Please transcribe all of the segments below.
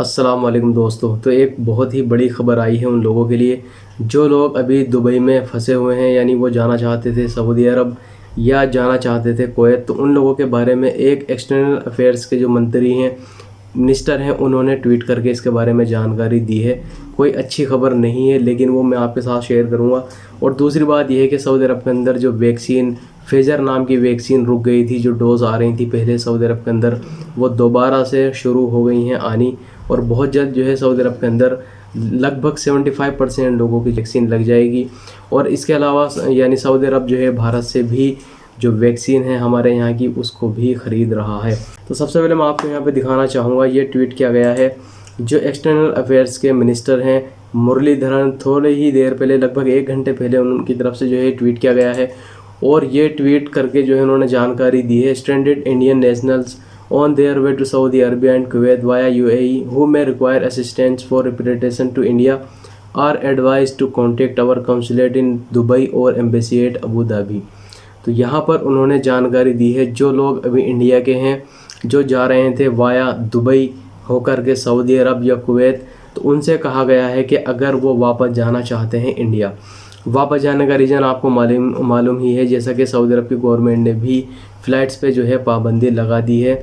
अस्सलाम वालेकुम दोस्तों। तो एक बहुत ही बड़ी ख़बर आई है उन लोगों के लिए जो लोग अभी दुबई में फंसे हुए हैं, यानी वो जाना चाहते थे सऊदी अरब या जाना चाहते थे कुवैत। तो उन लोगों के बारे में एक एक्सटर्नल अफेयर्स के जो मंत्री हैं, मिनिस्टर हैं, उन्होंने ट्वीट करके इसके बारे में जानकारी दी है। कोई अच्छी खबर नहीं है, लेकिन वो मैं आपके साथ शेयर करूंगा। और दूसरी बात यह है कि सऊदी अरब के अंदर जो वैक्सीन फेजर नाम की वैक्सीन रुक गई थी, जो डोज़ आ रही थी पहले सऊदी अरब के अंदर, वो दोबारा से शुरू हो गई हैं आनी। और बहुत जल्द जो है सऊदी अरब के अंदर लगभग 75% लोगों की वैक्सीन लग जाएगी। और इसके अलावा यानी सऊदी अरब जो है भारत से भी जो वैक्सीन है हमारे यहाँ की, उसको भी ख़रीद रहा है। तो सबसे पहले मैं आपको यहाँ पे दिखाना चाहूँगा, ये ट्वीट किया गया है जो एक्सटर्नल अफेयर्स के मिनिस्टर हैं मुरलीधरन, थोड़े ही देर पहले, लगभग 1 घंटे पहले उनकी तरफ से जो है ट्वीट किया गया है। और ये ट्वीट करके जो है उन्होंने जानकारी दी है, stranded Indian nationals on their way to Saudi Arabia and Kuwait via UAE who may require assistance for repatriation to India are advised to contact our consulate in Dubai or embassy at Abu Dhabi। तो यहाँ पर उन्होंने जानकारी दी है जो लोग अभी India के हैं, जो जा रहे थे वाया दुबई होकर के सऊदी अरब या कुवैत, तो उनसे कहा गया है कि अगर वो वापस जाना चाहते हैं इंडिया, वापस जाने का रीज़न आपको मालूम ही है, जैसा कि सऊदी अरब की गवर्नमेंट ने भी फ़्लाइट्स पे जो है पाबंदी लगा दी है।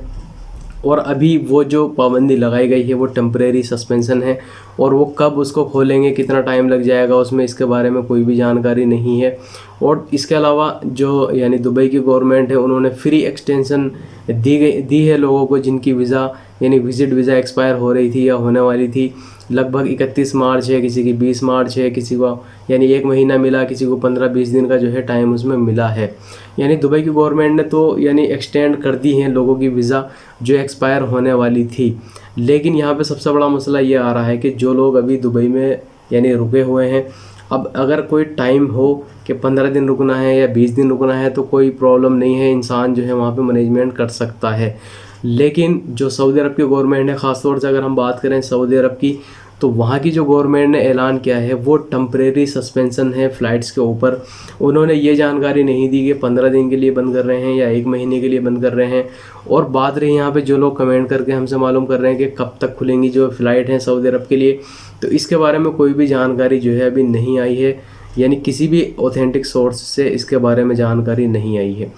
और अभी वो जो पाबंदी लगाई गई है वो टेम्परेरी सस्पेंशन है, और वो कब उसको खोलेंगे, कितना टाइम लग जाएगा उसमें, इसके बारे में कोई भी जानकारी नहीं है। और इसके अलावा जो यानी दुबई की गवर्नमेंट है, उन्होंने फ्री एक्सटेंशन दी है लोगों को जिनकी वीज़ा यानी विज़िट वीज़ा एक्सपायर हो रही थी या होने वाली थी। लगभग 31 मार्च है, किसी की 20 मार्च है, किसी को यानी 1 महीना मिला, किसी को 15-20 दिन का जो है टाइम उसमें मिला है। यानी दुबई की गवर्नमेंट ने तो यानी एक्सटेंड कर दी हैं लोगों की वीज़ा जो एक्सपायर होने वाली थी। लेकिन यहाँ पे सबसे बड़ा मसला ये आ रहा है कि जो लोग अभी दुबई में यानी रुके हुए हैं, अब अगर कोई टाइम हो कि 15 दिन रुकना है या 20 दिन रुकना है तो कोई प्रॉब्लम नहीं है, इंसान जो है वहाँ पे मैनेजमेंट कर सकता है। लेकिन जो सऊदी अरब की गवर्नमेंट है, ख़ासतौर से अगर हम बात करें सऊदी अरब की, तो वहाँ की जो गवर्नमेंट ने ऐलान किया है वो टेम्परेरी सस्पेंशन है फ़्लाइट्स के ऊपर। उन्होंने ये जानकारी नहीं दी कि 15 दिन के लिए बंद कर रहे हैं या 1 महीने के लिए बंद कर रहे हैं। और बात रही यहाँ पे जो लोग कमेंट करके हमसे मालूम कर रहे हैं कि कब तक खुलेंगी जो फ़्लाइट हैं सऊदी अरब के लिए, तो इसके बारे में कोई भी जानकारी जो है अभी नहीं आई है, यानी किसी भी ऑथेंटिक सोर्स से इसके बारे में जानकारी नहीं आई है।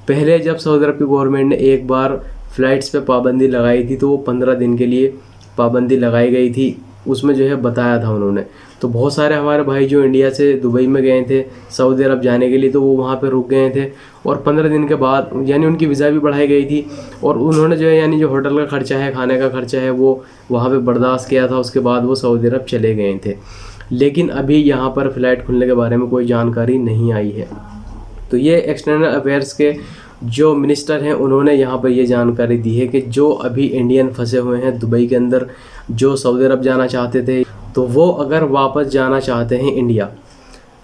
पहले जब सऊदी अरब की गवर्नमेंट ने एक बार फ़्लाइट्स पे पाबंदी लगाई थी तो वो 15 दिन के लिए पाबंदी लगाई गई थी, उसमें जो है बताया था उन्होंने। तो बहुत सारे हमारे भाई जो इंडिया से दुबई में गए थे सऊदी अरब जाने के लिए, तो वो वहाँ पे रुक गए थे, और 15 दिन के बाद यानी उनकी वीज़ा भी बढ़ाई गई थी, और उन्होंने जो है यानी जो होटल का ख़र्चा है, खाने का ख़र्चा है, वो वहाँ पे बर्दाश्त किया था। उसके बाद वो सऊदी अरब चले गए थे। लेकिन अभी यहाँ पर फ़्लाइट खुलने के बारे में कोई जानकारी नहीं आई है। तो ये एक्सटर्नल अफेयर्स के जो मिनिस्टर हैं उन्होंने यहाँ पर ये जानकारी दी है कि जो अभी इंडियन फंसे हुए हैं दुबई के अंदर, जो सऊदी अरब जाना चाहते थे, तो वो अगर वापस जाना चाहते हैं इंडिया,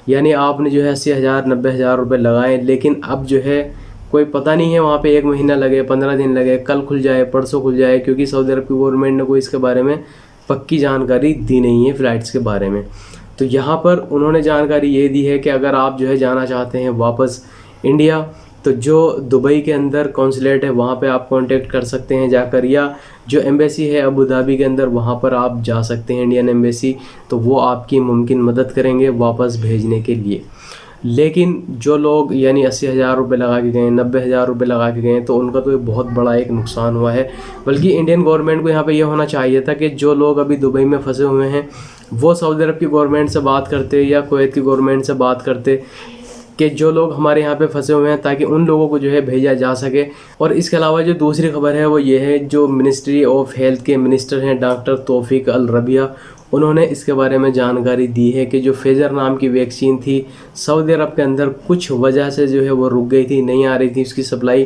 यानी आपने जो है 80,000 90,000 रुपये लगाए, लेकिन अब जो है कोई पता नहीं है, वहाँ पे 1 महीना लगे, 15 दिन लगे, कल खुल जाए, परसों खुल जाए, क्योंकि सऊदी अरब की गवर्नमेंट ने कोई इसके बारे में पक्की जानकारी दी नहीं है फ़्लाइट्स के बारे में। तो यहाँ पर उन्होंने जानकारी ये दी है कि अगर आप जो है जाना चाहते हैं वापस इंडिया, तो जो दुबई के अंदर कौंसलेट है वहाँ पे आप कांटेक्ट कर सकते हैं जाकर, या जो एम्बेसी है अबू धाबी के अंदर वहाँ पर आप जा सकते हैं, इंडियन एम्बेसी, तो वो आपकी मुमकिन मदद करेंगे वापस भेजने के लिए। लेकिन जो लोग यानी 80,000 रुपये लगा के गए, 90,000 रुपये लगा के गए, तो उनका तो ये बहुत बड़ा एक नुकसान हुआ है। बल्कि इंडियन गवर्नमेंट को यहाँ पे ये होना चाहिए था कि जो लोग अभी दुबई में फंसे हुए हैं वो सऊदी अरब की गवर्नमेंट से बात करते या कुवैत की गवर्नमेंट से बात करते कि जो लोग हमारे यहाँ पे फंसे हुए हैं, ताकि उन लोगों को जो है भेजा जा सके। और इसके अलावा जो दूसरी खबर है वो ये है, जो मिनिस्ट्री ऑफ हेल्थ के मिनिस्टर हैं डॉक्टर तौफीक अल रबिया, उन्होंने इसके बारे में जानकारी दी है कि जो फेजर नाम की वैक्सीन थी सऊदी अरब के अंदर कुछ वजह से जो है वो रुक गई थी, नहीं आ रही थी उसकी सप्लाई,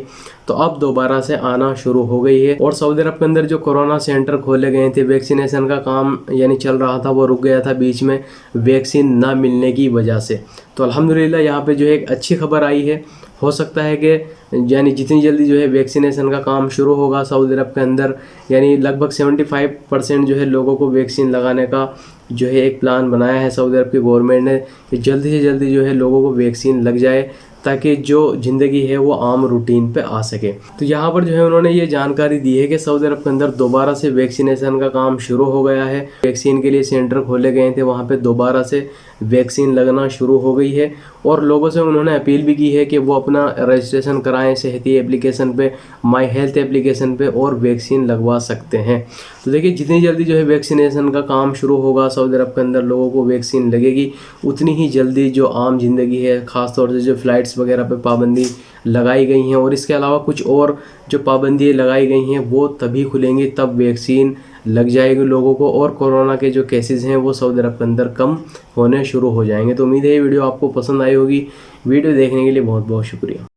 तो अब दोबारा से आना शुरू हो गई है। और सऊदी अरब के अंदर जो कोरोना सेंटर खोले गए थे, वैक्सीनेशन का काम यानी चल रहा था, वो रुक गया था बीच में वैक्सीन ना मिलने की वजह से। तो अल्हम्दुलिल्लाह यहाँ पे जो है एक अच्छी खबर आई है। हो सकता है कि यानी जितनी जल्दी जो है वैक्सीनेशन का काम शुरू होगा सऊदी अरब के अंदर, यानी लगभग 75% जो है लोगों को वैक्सीन लगाने का जो है एक प्लान बनाया है सऊदी अरब की गवर्नमेंट ने कि जल्दी से जल्दी जो है लोगों को वैक्सीन लग जाए, ताकि जो ज़िंदगी है वो आम रूटीन पे आ सके। तो यहाँ पर जो है उन्होंने ये जानकारी दी है कि सऊदी अरब के अंदर दोबारा से वैक्सीनेशन का काम शुरू हो गया है। वैक्सीन के लिए सेंटर खोले गए थे, वहाँ पे दोबारा से वैक्सीन लगना शुरू हो गई है। और लोगों से उन्होंने अपील भी की है कि वो अपना रजिस्ट्रेशन कराएं सेहती एप्लीकेशन पे, माई हेल्थ एप्लीकेशन पे, और वैक्सीन लगवा सकते हैं। तो देखिए जितनी जल्दी जो है वैक्सीनेशन का काम शुरू होगा, सऊदी अरब के अंदर लोगों को वैक्सीन लगेगी, उतनी ही जल्दी जो आम जिंदगी है, ख़ासतौर से जो फ्लाइट्स वगैरह पे पाबंदी लगाई गई हैं और इसके अलावा कुछ और जो पाबंदी लगाई गई हैं, वो तभी खुलेंगी तब वैक्सीन लग जाएगी लोगों को, और कोरोना के जो केसेस हैं वो सऊदी अरब के अंदर कम होने शुरू हो जाएंगे। तो उम्मीद है ये वीडियो आपको पसंद आई होगी। वीडियो देखने के लिए बहुत बहुत शुक्रिया।